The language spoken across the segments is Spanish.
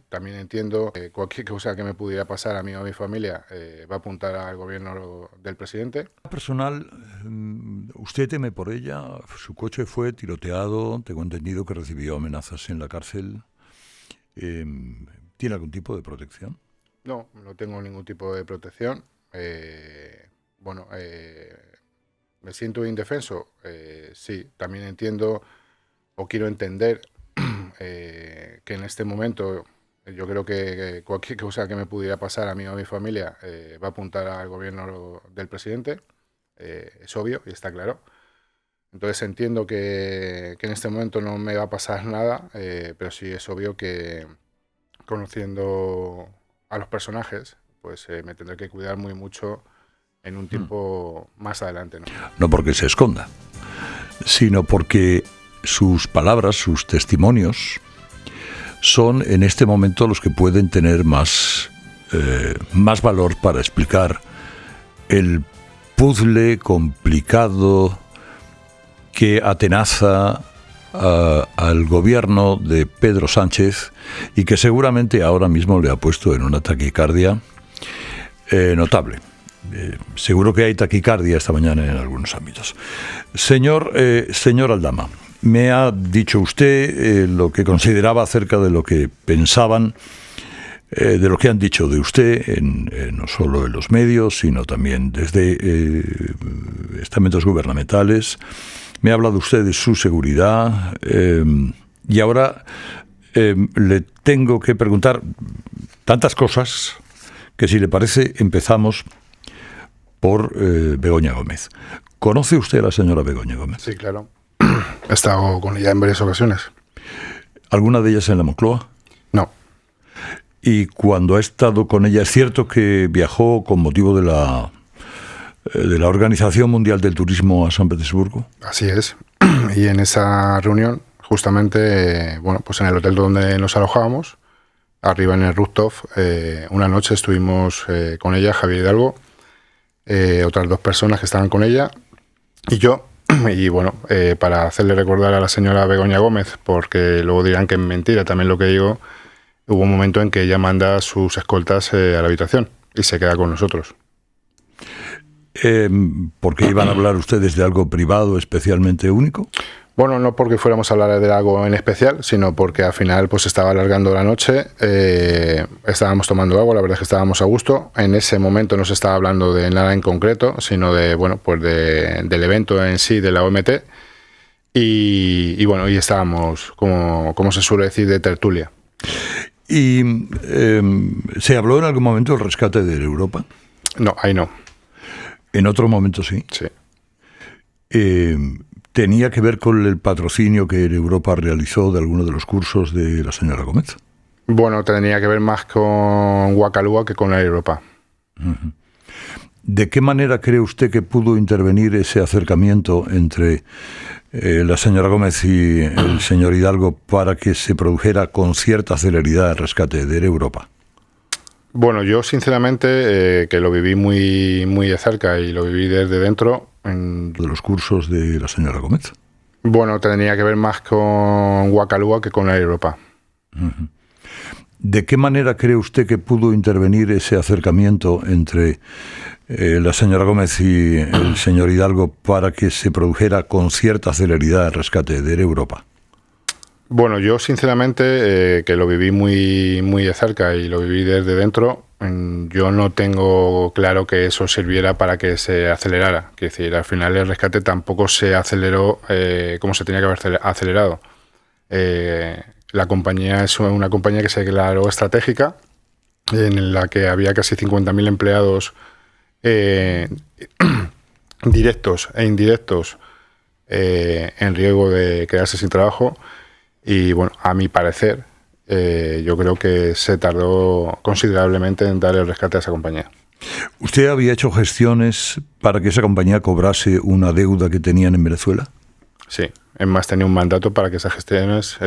también entiendo que cualquier cosa que me pudiera pasar a mí o a mi familia va a apuntar al gobierno del presidente. Personal, ¿usted teme por ella? Su coche fue tiroteado, tengo entendido que recibió amenazas en la cárcel. ¿Tiene algún tipo de protección? No, no tengo ningún tipo de protección. ¿Me siento indefenso? Sí, también entiendo o quiero entender que en este momento yo creo que cualquier cosa que me pudiera pasar a mí o a mi familia va a apuntar al gobierno del presidente. Es obvio y está claro. Entonces entiendo que en este momento no me va a pasar nada, pero sí es obvio que conociendo a los personajes, pues me tendré que cuidar muy mucho en un tiempo más adelante, ¿no? No porque se esconda, sino porque sus palabras, sus testimonios, son en este momento los que pueden tener más valor para explicar el puzzle complicado que atenaza al gobierno de Pedro Sánchez y que seguramente ahora mismo le ha puesto en una taquicardia notable. Seguro que hay taquicardia esta mañana en algunos ámbitos. Señor Aldama, me ha dicho usted lo que consideraba acerca de lo que pensaban, de lo que han dicho de usted, no solo en los medios, sino también desde estamentos gubernamentales. Me ha hablado usted de su seguridad y ahora le tengo que preguntar tantas cosas que, si le parece, empezamos por Begoña Gómez. ¿Conoce usted a la señora Begoña Gómez? Sí, claro. He estado con ella en varias ocasiones. ¿Alguna de ellas en la Moncloa? No. Y cuando ha estado con ella, ¿es cierto que viajó con motivo de la Organización Mundial del Turismo a San Petersburgo? Así es. Y en esa reunión, justamente, pues en el hotel donde nos alojábamos, arriba en el rooftop, una noche estuvimos con ella, Javier Hidalgo, otras dos personas que estaban con ella y yo. Y para hacerle recordar a la señora Begoña Gómez, porque luego dirán que es mentira también lo que digo, hubo un momento en que ella manda a sus escoltas a la habitación y se queda con nosotros. ¿Por qué iban a hablar ustedes de algo privado especialmente único? Bueno, no porque fuéramos a hablar de algo en especial, sino porque al final pues estaba alargando la noche, estábamos tomando agua, la verdad es que estábamos a gusto. En ese momento no se estaba hablando de nada en concreto, sino del evento en sí, de la OMT. Y estábamos, como se suele decir, de tertulia. ¿Y se habló en algún momento del rescate de Europa? No, ahí no. ¿En otro momento sí? Sí. ¿Tenía que ver con el patrocinio que Europa realizó de alguno de los cursos de la señora Gómez? Bueno, tenía que ver más con Wacalúa que con la Europa. Uh-huh. ¿De qué manera cree usted que pudo intervenir ese acercamiento entre la señora Gómez y el señor Hidalgo para que se produjera con cierta celeridad el rescate de Europa? Bueno, yo sinceramente que lo viví muy, muy de cerca y lo viví desde dentro. ¿De los cursos de la señora Gómez? Bueno, tenía que ver más con Wacalúa que con la Europa. Uh-huh. ¿De qué manera cree usted que pudo intervenir ese acercamiento entre la señora Gómez y el señor Hidalgo para que se produjera con cierta celeridad el rescate de Europa? Bueno, yo sinceramente que lo viví muy, muy de cerca y lo viví desde dentro, yo no tengo claro que eso sirviera para que se acelerara. Quiero decir, al final el rescate tampoco se aceleró como se tenía que haber acelerado. La compañía es una compañía que se declaró estratégica, en la que había casi 50.000 empleados directos e indirectos en riesgo de quedarse sin trabajo. Y bueno, a mi parecer, yo creo que se tardó considerablemente en dar el rescate a esa compañía. ¿Usted había hecho gestiones para que esa compañía cobrase una deuda que tenían en Venezuela? Sí, es más, tenía un mandato para que esas gestiones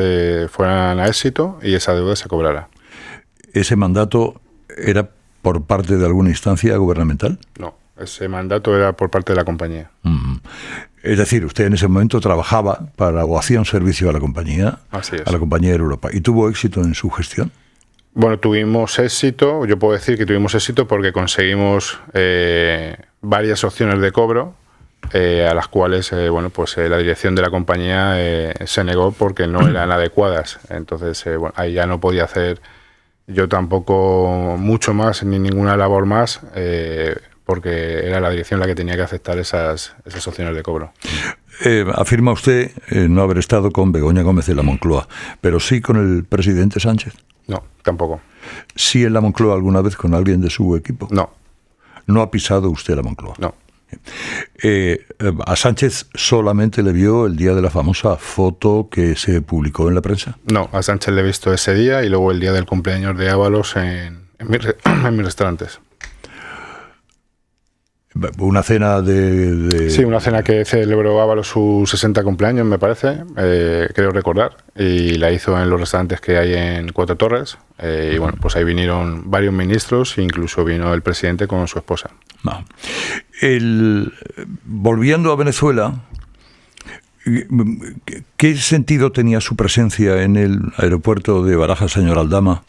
fueran a éxito y esa deuda se cobrara. ¿Ese mandato era por parte de alguna instancia gubernamental? No, ese mandato era por parte de la compañía. Es decir, usted en ese momento trabajaba o hacía un servicio a la compañía, Así es. a la compañía de Europa, y tuvo éxito en su gestión. Bueno, tuvimos éxito, yo puedo decir que tuvimos éxito porque conseguimos varias opciones de cobro a las cuales la dirección de la compañía se negó porque no eran adecuadas. Entonces, ahí ya no podía hacer yo tampoco mucho más ni ninguna labor más porque era la dirección la que tenía que aceptar esas opciones de cobro. Afirma usted no haber estado con Begoña Gómez de la Moncloa, pero sí con el presidente Sánchez. No, tampoco. ¿Sí en la Moncloa alguna vez con alguien de su equipo? No. ¿No ha pisado usted la Moncloa? No. ¿A Sánchez solamente le vio el día de la famosa foto que se publicó en la prensa? No, a Sánchez le he visto ese día y luego el día del cumpleaños de Ábalos en mis restaurantes. Una cena Sí, una cena que celebró Ábalos su 60 cumpleaños, me parece, creo recordar, y la hizo en los restaurantes que hay en Cuatro Torres, y bueno, pues ahí vinieron varios ministros, incluso vino el presidente con su esposa. No. Volviendo a Venezuela, ¿qué sentido tenía su presencia en el aeropuerto de Barajas, señor Aldama,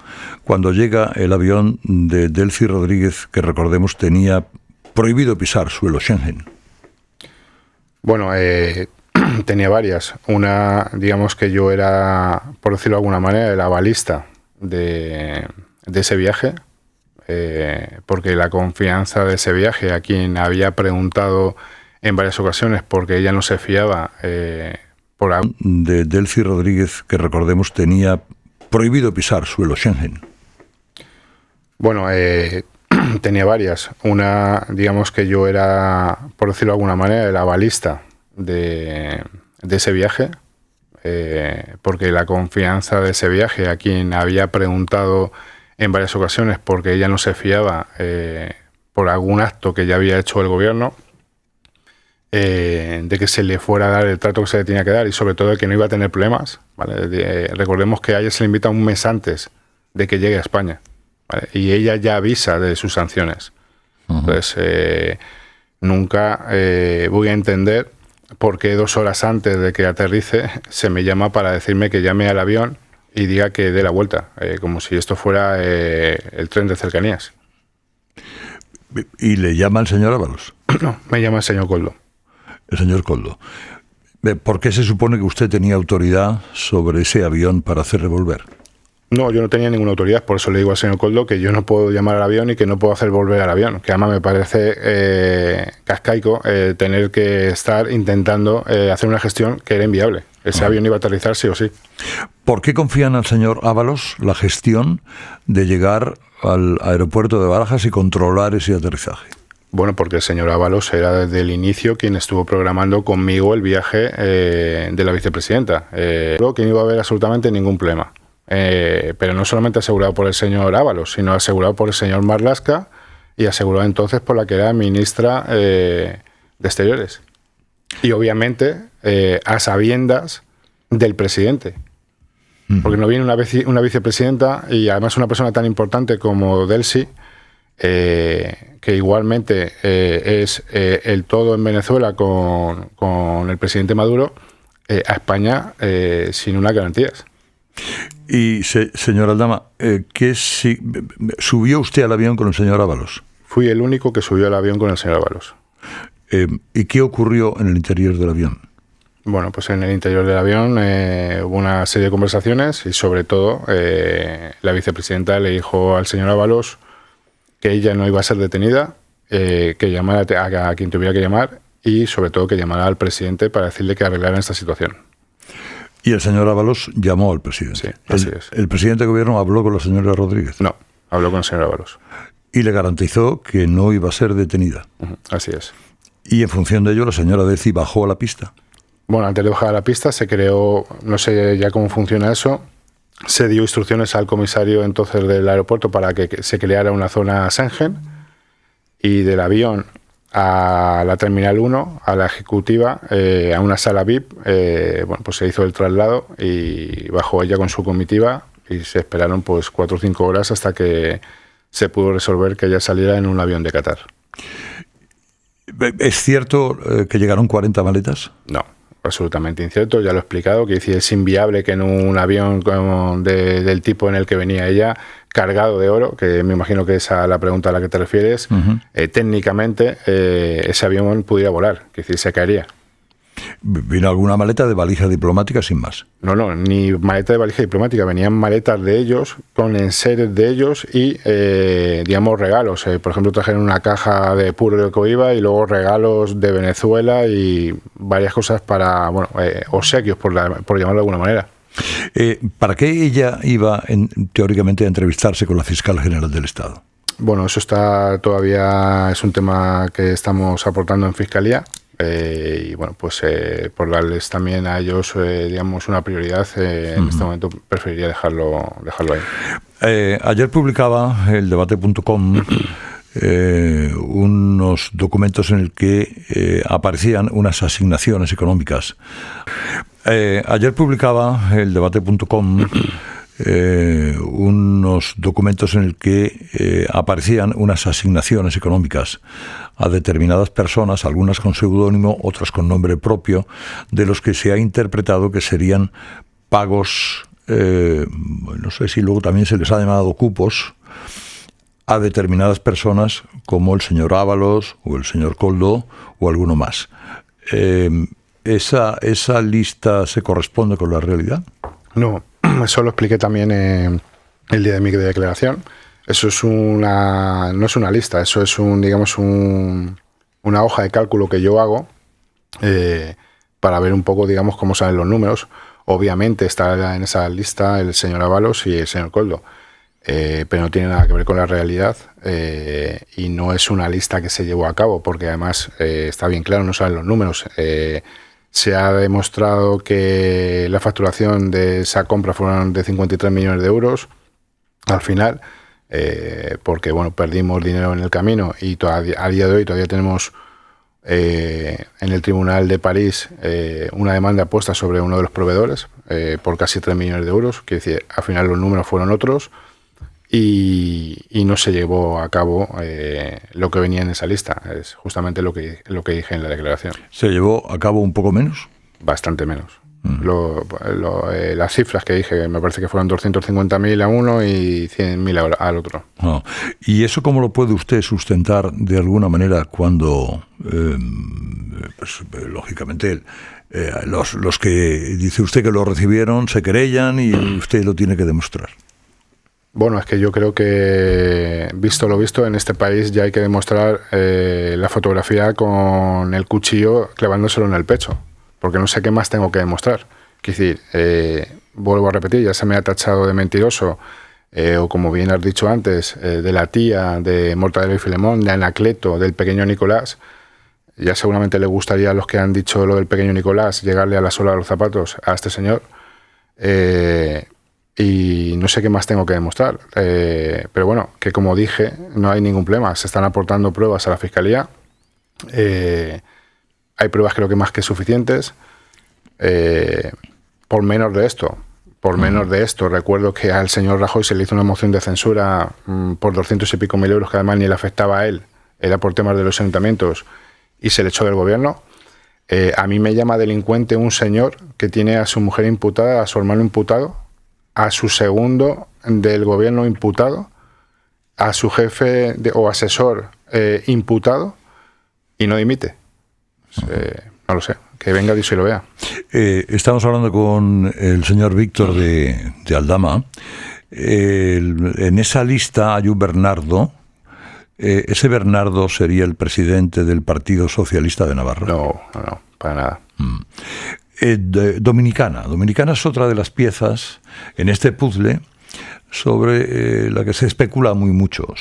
cuando llega el avión de Delcy Rodríguez, que recordemos tenía prohibido pisar suelo Schengen? Bueno, tenía varias. Una, digamos que yo era, por decirlo de alguna manera, el avalista de ese viaje, porque la confianza de ese viaje, a quien había preguntado en varias ocasiones porque ella no se fiaba de Delcy Rodríguez, que recordemos tenía prohibido pisar suelo Schengen. Bueno, tenía varias. Una, digamos que yo era, por decirlo de alguna manera, el avalista de ese viaje, porque la confianza de ese viaje, a quien había preguntado en varias ocasiones porque ella no se fiaba por algún acto que ya había hecho el gobierno, de que se le fuera a dar el trato que se le tenía que dar y sobre todo de que no iba a tener problemas, ¿vale? Recordemos que a ella se le invita un mes antes de que llegue a España, ¿vale? Y ella ya avisa de sus sanciones. Entonces, nunca voy a entender por qué 2 horas antes de que aterrice se me llama para decirme que llame al avión y diga que dé la vuelta, como si esto fuera el tren de cercanías. ¿Y le llama el señor Ábalos? No, me llama el señor Coldo. El señor Coldo. ¿Por qué se supone que usted tenía autoridad sobre ese avión para hacerle volver? No, yo no tenía ninguna autoridad, por eso le digo al señor Coldo que yo no puedo llamar al avión y que no puedo hacer volver al avión, que además me parece cascaico tener que estar intentando hacer una gestión que era inviable. Ese avión iba a aterrizar sí o sí. ¿Por qué confían al señor Ábalos la gestión de llegar al aeropuerto de Barajas y controlar ese aterrizaje? Bueno, porque el señor Ábalos era desde el inicio quien estuvo programando conmigo el viaje de la vicepresidenta. Creo que no iba a haber absolutamente ningún problema. Pero no solamente asegurado por el señor Ábalos, sino asegurado por el señor Marlaska y asegurado entonces por la que era ministra de Exteriores. Y obviamente a sabiendas del presidente. Porque no viene una vicepresidenta y además una persona tan importante como Delcy, que igualmente es el todo en Venezuela con el presidente Maduro, a España sin unas garantías. Y, señor Aldama, ¿subió usted al avión con el señor Ábalos? Fui el único que subió al avión con el señor Ábalos. ¿Y qué ocurrió en el interior del avión? Bueno, pues en el interior del avión hubo una serie de conversaciones y sobre todo la vicepresidenta le dijo al señor Ábalos que ella no iba a ser detenida, que llamara a quien tuviera que llamar y sobre todo que llamara al presidente para decirle que arreglaran esta situación. Y el señor Ábalos llamó al presidente. Sí, así es. ¿El presidente de gobierno habló con la señora Rodríguez? No, habló con el señor Ábalos. Y le garantizó que no iba a ser detenida. Así es. Y en función de ello, la señora Delcy bajó a la pista. Bueno, antes de bajar a la pista se creó, no sé ya cómo funciona eso, se dio instrucciones al comisario entonces del aeropuerto para que se creara una zona Schengen y del avión a la Terminal 1, a la ejecutiva, a una sala VIP, bueno, pues se hizo el traslado y bajó ella con su comitiva y se esperaron pues 4 o 5 horas hasta que se pudo resolver que ella saliera en un avión de Qatar. ¿Es cierto que llegaron 40 maletas? No, absolutamente incierto, ya lo he explicado, que es inviable que en un avión del tipo en el que venía ella cargado de oro, que me imagino que es a la pregunta a la que te refieres, técnicamente ese avión pudiera volar, es decir, se caería. ¿Vino alguna maleta de valija diplomática sin más? No, ni maleta de valija diplomática, venían maletas de ellos, con enseres de ellos y, digamos, regalos. Por ejemplo, trajeron una caja de puro de coiba y luego regalos de Venezuela y varias cosas para, bueno, obsequios, por llamarlo de alguna manera. ¿Para qué ella iba, teóricamente, a entrevistarse con la fiscal general del Estado? Bueno, eso todavía es un tema que estamos aportando en Fiscalía. Y bueno, pues por darles también a ellos, digamos, una prioridad, en este momento preferiría dejarlo ahí. Ayer publicaba el debate.com unos documentos en el que aparecían unas asignaciones económicas. Ayer publicaba el debate.com unos documentos en el que aparecían unas asignaciones económicas a determinadas personas, algunas con seudónimo, otras con nombre propio, de los que se ha interpretado que serían pagos, no sé si luego también se les ha llamado cupos, a determinadas personas como el señor Ábalos o el señor Koldo o alguno más. ¿Esa lista se corresponde con la realidad? No, eso lo expliqué también el día de mi declaración. Eso no es una lista, eso es una hoja de cálculo que yo hago para ver un poco, digamos, cómo salen los números. Obviamente está en esa lista el señor Ábalos y el señor Koldo, pero no tiene nada que ver con la realidad y no es una lista que se llevó a cabo, porque además está bien claro, no salen los números. Se ha demostrado que la facturación de esa compra fueron de 53 millones de euros al final, porque bueno, perdimos dinero en el camino y a día de hoy todavía tenemos en el Tribunal de París una demanda puesta sobre uno de los proveedores por casi 3 millones de euros, que decir, al final los números fueron otros y no se llevó a cabo lo que venía en esa lista. Es justamente lo que dije en la declaración. ¿Se llevó a cabo un poco menos? Bastante menos. Las cifras que dije, me parece que fueron 250.000 a uno y 100.000 al otro. No. ¿Y eso cómo lo puede usted sustentar de alguna manera cuando, pues, lógicamente, los que dice usted que lo recibieron se querellan y usted lo tiene que demostrar? Bueno, es que yo creo que, visto lo visto, en este país ya hay que demostrar la fotografía con el cuchillo clavándoselo en el pecho, porque no sé qué más tengo que demostrar. Es decir, vuelvo a repetir, ya se me ha tachado de mentiroso, o como bien has dicho antes, de la tía, de Mortadelo y Filemón, de Anacleto, del pequeño Nicolás. Ya seguramente le gustaría a los que han dicho lo del pequeño Nicolás llegarle a la suela de los zapatos a este señor. Y no sé qué más tengo que demostrar. Pero bueno, que como dije, no hay ningún problema. Se están aportando pruebas a la Fiscalía. Hay pruebas creo que más que suficientes. Por menos de esto, recuerdo que al señor Rajoy se le hizo una moción de censura por 200 y pico mil euros, que además ni le afectaba a él, era por temas de los ayuntamientos, y se le echó del gobierno. A mí me llama delincuente un señor que tiene a su mujer imputada, a su hermano imputado, a su segundo del gobierno imputado, a su jefe o asesor imputado, y no dimite. No lo sé, que venga Dios y lo vea. Estamos hablando con el señor Víctor de Aldama. En esa lista hay un Bernardo. ¿Ese Bernardo sería el presidente del Partido Socialista de Navarra? No, para nada. Dominicana es otra de las piezas en este puzzle sobre la que se especula muy mucho.